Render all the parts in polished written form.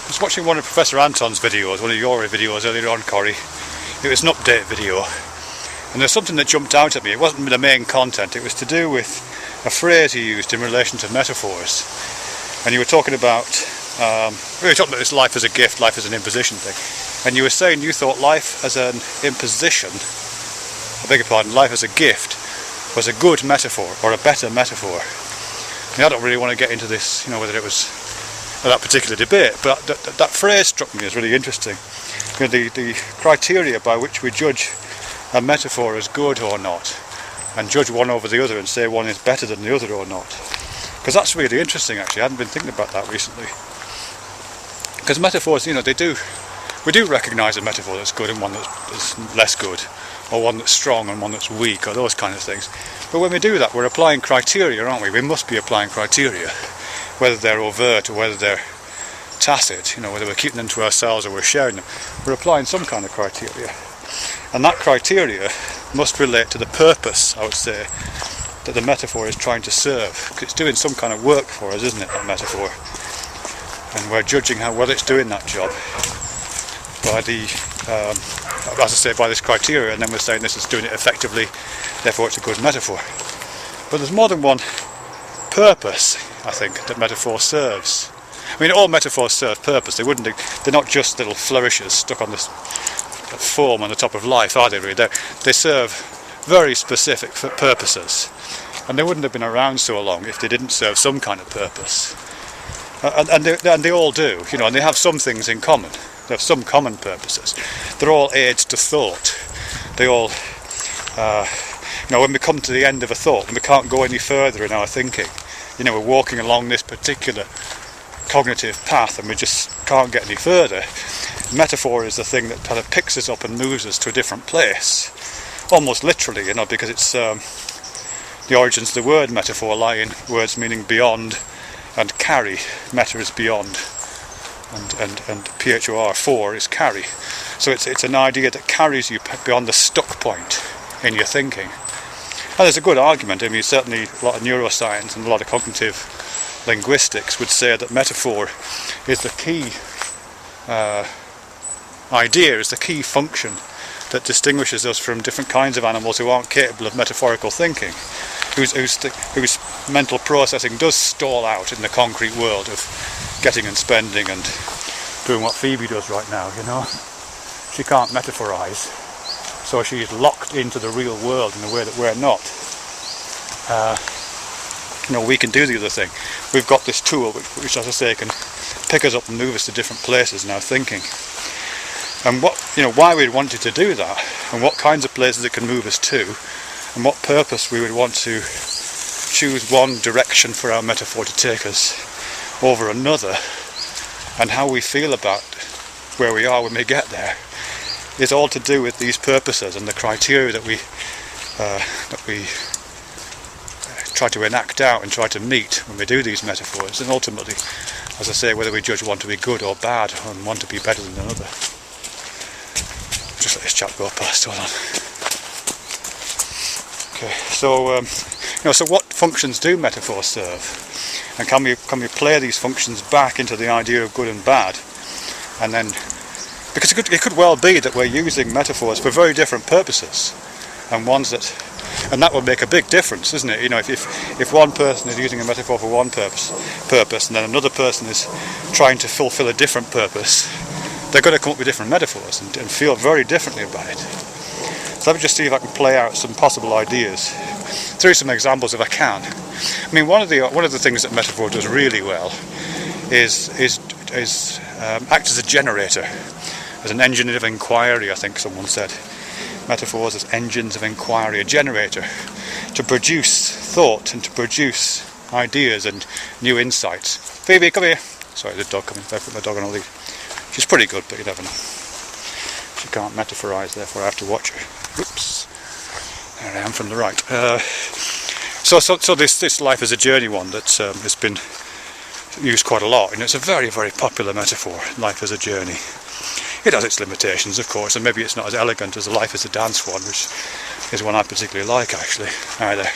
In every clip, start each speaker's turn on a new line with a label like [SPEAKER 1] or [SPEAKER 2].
[SPEAKER 1] I was watching one of Professor Anton's videos, one of your videos earlier on, Corey. It was an update video, and there's something that jumped out at me. It wasn't the main content, it was to do with a phrase he used in relation to metaphors. And you were talking about, we were talking about this life as a gift, life as an imposition thing. And you were saying you thought life as an imposition, I beg your pardon, life as a gift was a good metaphor, or a better metaphor. I don't really want to get into this, whether it was that particular debate, but that phrase struck me as really interesting. The criteria by which we judge a metaphor as good or not, and judge one over the other and say one is better than the other or not. Because that's really interesting, actually. I hadn't been thinking about that recently. Because metaphors, we do recognise a metaphor that's good and one that's less good, or one that's strong and one that's weak, or those kind of things. But when we do that, we're applying criteria, aren't we? We must be applying criteria, whether they're overt or whether they're tacit, whether we're keeping them to ourselves or we're sharing them. We're applying some kind of criteria. And that criteria must relate to the purpose, I would say, that the metaphor is trying to serve. Because it's doing some kind of work for us, isn't it, that metaphor? And we're judging how well it's doing that job by by this criteria, and then we're saying this is doing it effectively, therefore it's a good metaphor. But there's more than one purpose, I think, that metaphor serves. I mean, all metaphors serve purpose. They're not just little flourishes stuck on this foam on the top of life, are they really? They serve very specific purposes, and they wouldn't have been around so long if they didn't serve some kind of purpose. And they all do, and they have some things in common. They have some common purposes. They're all aids to thought. They all, when we come to the end of a thought, and we can't go any further in our thinking, we're walking along this particular cognitive path and we just can't get any further. Metaphor is the thing that kind of picks us up and moves us to a different place, almost literally, because it's the origins of the word metaphor lie in words meaning beyond and carry. Meta is beyond, and phor, for, is carry. So it's an idea that carries you beyond the stuck point in your thinking. And there's a good argument. I mean, certainly a lot of neuroscience and a lot of cognitive linguistics would say that metaphor is the key idea, is the key function that distinguishes us from different kinds of animals who aren't capable of metaphorical thinking, whose mental processing does stall out in the concrete world of getting and spending and doing what Phoebe does right now, She can't metaphorise, so she's locked into the real world in a way that we're not. We can do the other thing. We've got this tool which, as I say, can pick us up and move us to different places in our thinking. And why we'd wanted to do that, and what kinds of places it can move us to, and what purpose we would want to choose one direction for our metaphor to take us over another, and how we feel about where we are when we get there, is all to do with these purposes and the criteria that we try to enact out and try to meet when we do these metaphors, and ultimately, as I say, whether we judge one to be good or bad, and one to be better than another. Just let this chap go past, hold on. Okay, so what functions do metaphors serve? And can we play these functions back into the idea of good and bad? And then, because it could well be that we're using metaphors for very different purposes, and that would make a big difference, isn't it? If one person is using a metaphor for one purpose, and then another person is trying to fulfill a different purpose, they're going to come up with different metaphors and feel very differently about it. So let me just see if I can play out some possible ideas through some examples if I can. I mean, one of the things that metaphor does really well is act as a generator, as an engine of inquiry, I think someone said. Metaphors as engines of inquiry, a generator to produce thought and to produce ideas and new insights. Phoebe, come here. Sorry, the dog coming. I put my dog on a lead. She's pretty good, but you never know. She can't metaphorise, therefore I have to watch her. Oops. There I am from the right. So this life as a journey one that has been used quite a lot, and it's a very, very popular metaphor, life as a journey. It has its limitations, of course, and maybe it's not as elegant as the life as a dance one, which is one I particularly like, actually, either.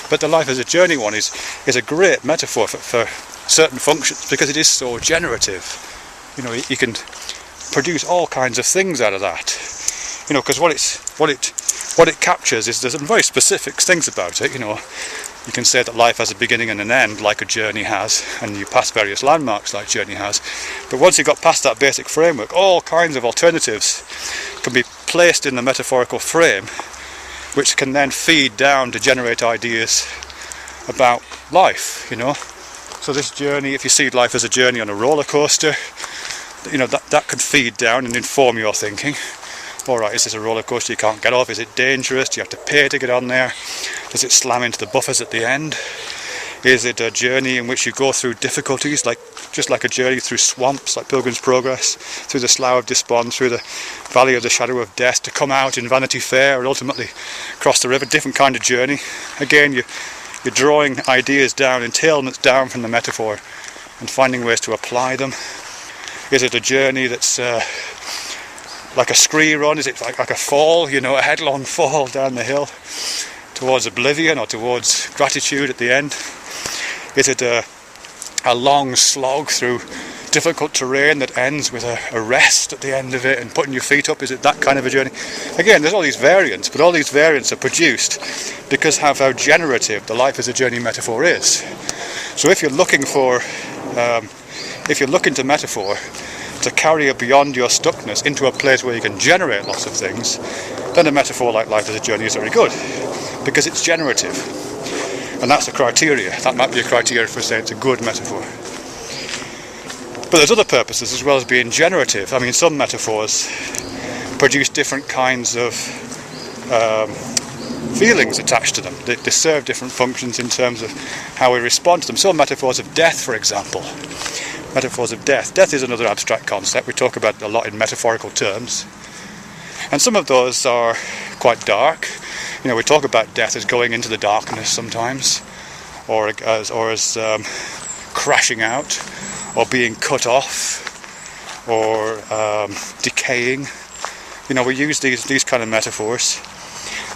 [SPEAKER 1] But the life as a journey one is a great metaphor for certain functions because it is so generative. You know, you can produce all kinds of things out of that. You know, because what it captures is there's some very specific things about it. You know, you can say that life has a beginning and an end, like a journey has, and you pass various landmarks like journey has. But once you got past that basic framework, all kinds of alternatives can be placed in the metaphorical frame, which can then feed down to generate ideas about life. You know, so this journey, if you see life as a journey on a roller coaster, you know, that can feed down and inform your thinking. Alright, is this a roller coaster you can't get off? Is it dangerous? Do you have to pay to get on there? Does it slam into the buffers at the end? Is it a journey in which you go through difficulties, just like a journey through swamps, like Pilgrim's Progress, through the Slough of Despond, through the Valley of the Shadow of Death, to come out in Vanity Fair and ultimately cross the river? Different kind of journey. Again, you're drawing ideas down, entailments down from the metaphor and finding ways to apply them. Is it a journey that's like a scree run? Is it like a fall, you know, a headlong fall down the hill towards oblivion or towards gratitude at the end? Is it a long slog through difficult terrain that ends with a rest at the end of it and putting your feet up? Is it that kind of a journey? Again, there's all these variants, but all these variants are produced because of how generative the life as a journey metaphor is. So if you're looking to metaphor to carry you beyond your stuckness into a place where you can generate lots of things, then a metaphor like life as a journey is very good, because it's generative. And that's the criteria. That might be a criteria for saying it's a good metaphor. But there's other purposes as well as being generative. I mean, some metaphors produce different kinds of feelings attached to them. They serve different functions in terms of how we respond to them. Some metaphors of death, for example. Metaphors of death. Death is another abstract concept. We talk about it a lot in metaphorical terms. And some of those are quite dark. You know, we talk about death as going into the darkness sometimes, or as crashing out, or being cut off, or decaying. You know, we use these kind of metaphors.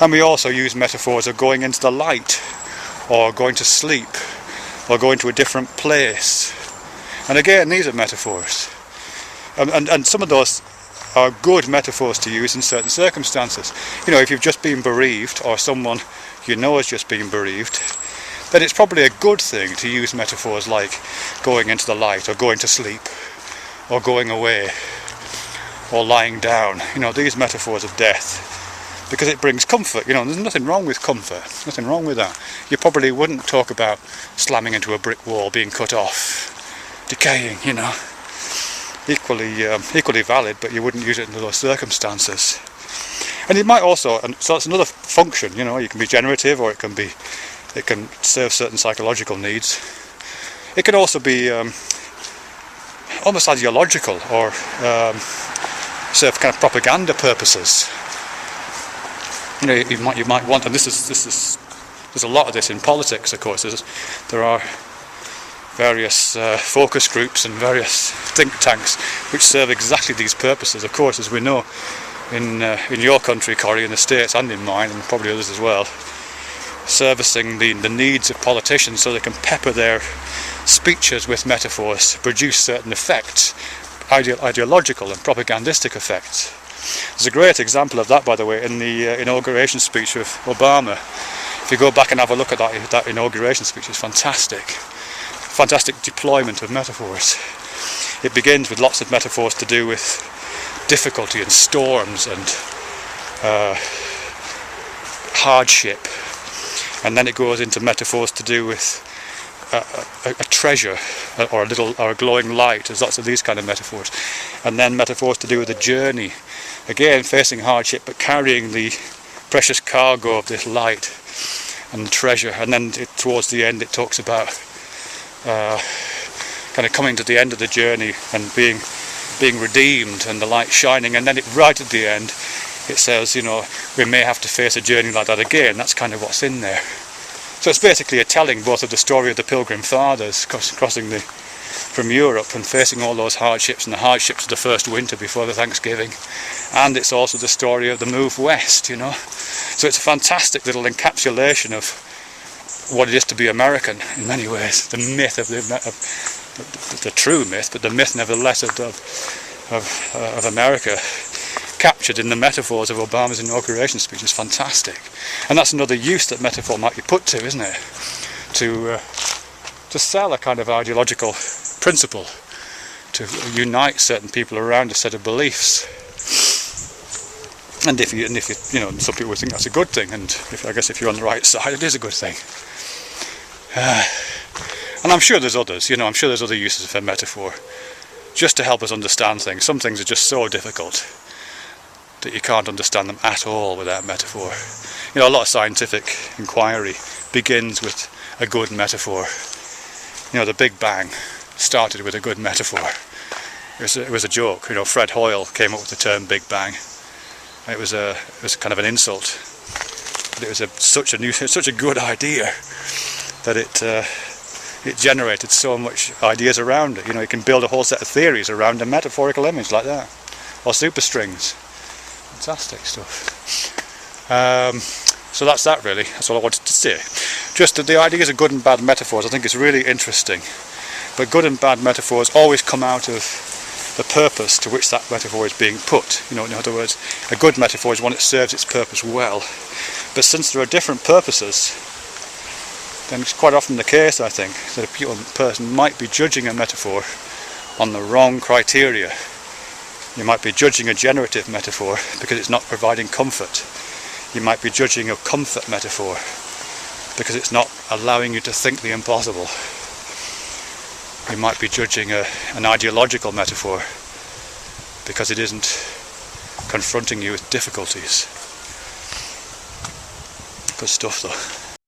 [SPEAKER 1] And we also use metaphors of going into the light, or going to sleep, or going to a different place. And again, these are metaphors. And some of those are good metaphors to use in certain circumstances. You know, if you've just been bereaved, or someone you know has just been bereaved, then it's probably a good thing to use metaphors like going into the light, or going to sleep, or going away, or lying down. You know, these metaphors of death, because it brings comfort. You know, there's nothing wrong with comfort, nothing wrong with that. You probably wouldn't talk about slamming into a brick wall, being cut off, decaying, you know. Equally valid, but you wouldn't use it in those circumstances. And it might also, and so it's another function, you know, you can be generative, or it can serve certain psychological needs. It can also be almost ideological, or serve kind of propaganda purposes. You know, you might want, and there's a lot of this in politics, of course. There are various focus groups and various think tanks which serve exactly these purposes. Of course, as we know, in your country, Corrie, in the States, and in mine, and probably others as well, servicing the needs of politicians so they can pepper their speeches with metaphors, produce certain effects, ideological and propagandistic effects. There's a great example of that, by the way, in the inauguration speech of Obama. If you go back and have a look at that inauguration speech, it's fantastic deployment of metaphors. It begins with lots of metaphors to do with difficulty and storms and hardship, and then it goes into metaphors to do with a treasure or a glowing light. There's lots of these kind of metaphors, and then metaphors to do with a journey, again facing hardship but carrying the precious cargo of this light and the treasure. And then towards the end it talks about kind of coming to the end of the journey and being redeemed and the light shining, and then right at the end it says, you know, we may have to face a journey like that again. That's kind of what's in there. So it's basically a telling both of the story of the Pilgrim Fathers crossing from Europe and facing all those hardships, and the hardships of the first winter before the Thanksgiving, and it's also the story of the move west, you know. So it's a fantastic little encapsulation of what it is to be American in many ways. The myth of the true myth, but the myth nevertheless of America, captured in the metaphors of Obama's inauguration speech, is fantastic. And that's another use that metaphor might be put to, isn't it? To sell a kind of ideological principle, to unite certain people around a set of beliefs. And if you some people would think that's a good thing, and I guess if you're on the right side, it is a good thing. And I'm sure there's others, I'm sure there's other uses for metaphor, just to help us understand things. Some things are just so difficult that you can't understand them at all without metaphor. A lot of scientific inquiry begins with a good metaphor. The Big Bang started with a good metaphor. It was a joke. Fred Hoyle came up with the term Big Bang. It was kind of an insult. But it was such a good idea that it generated so much ideas around it. You can build a whole set of theories around a metaphorical image like that, or superstrings. Fantastic stuff. So that's that really. That's all I wanted to say. Just that the ideas of good and bad metaphors, I think, is really interesting. But good and bad metaphors always come out of the purpose to which that metaphor is being put. In other words, a good metaphor is one that serves its purpose well. But since there are different purposes, then it's quite often the case, I think, that a person might be judging a metaphor on the wrong criteria. You might be judging a generative metaphor because it's not providing comfort. You might be judging a comfort metaphor because it's not allowing you to think the impossible. You might be judging an ideological metaphor because it isn't confronting you with difficulties. Good stuff though.